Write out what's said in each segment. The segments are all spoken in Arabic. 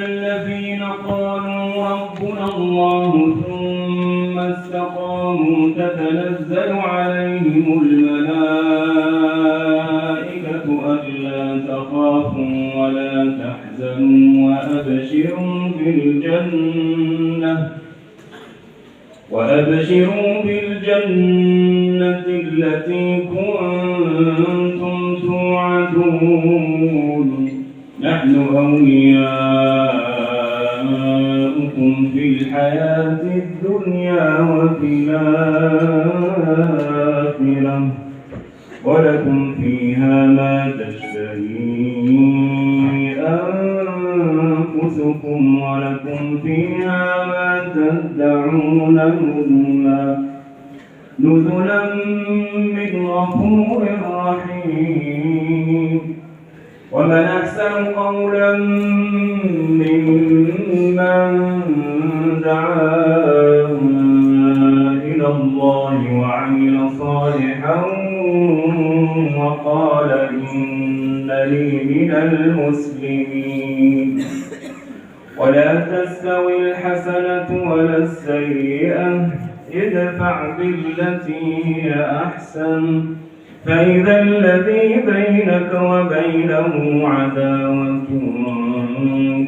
الذين قالوا ربنا الله ثم استقاموا تتنزل عليهم الملائكة ألا تخافوا ولا تحزنوا وأبشروا بالجنة التي كنتم توعدون نحن أولياؤكم في الحياة الدنيا وفي الآخرة ولكم فيها ما تشتهي أنفسكم ولكم فيها ما تدعون نزلا من غفور رحيم. ومن أحسن قولا ممن دعا إلى الله وعمل صالحا وقال إنني من المسلمين. ولا تستوي الحسنة ولا السيئة ادفع بالتي هي أحسن فإذا الذي بينك وبينه عداوة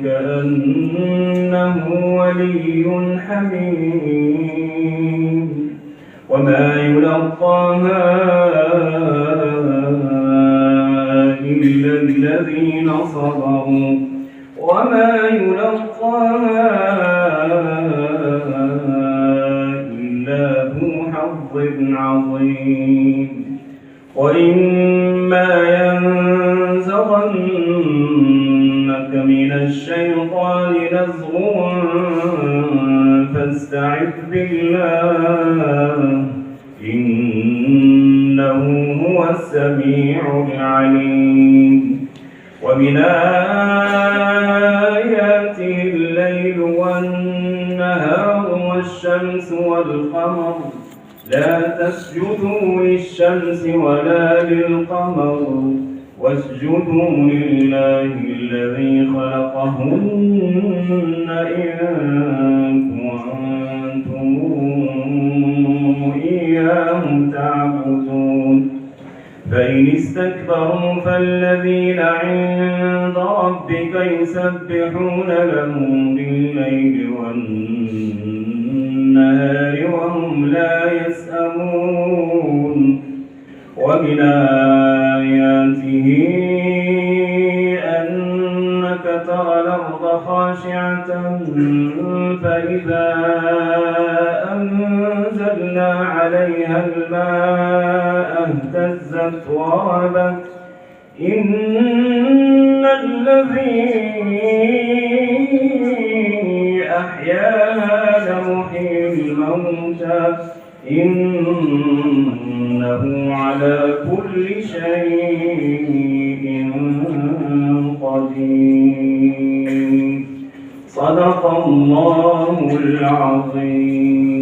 كأنه ولي حميم. وما يلقاها إلا الذين صبروا وما يلقاها إلا ذو حظ عظيم. وإما ينزغنك من الشيطان نزغ فاستعذ بالله إنه هو السميع العليم. ومن آياته الليل والنهار والشمس والقمر لا تسجدوا للشمس ولا للقمر واسجدوا لله الذي خلقهن إن كنتم إياه تعبدون. فإن استكبروا فالذين عند ربك يسبحون له بالليل والنهار وهم لا يسأمون. ومن آياته أنك ترى الأرض خاشعة فإذا أنزلنا عليها الماء اهتزت وربت إن الذي أحياها لمحيي الموتى إنه على كل شيء قدير. صدق الله العظيم.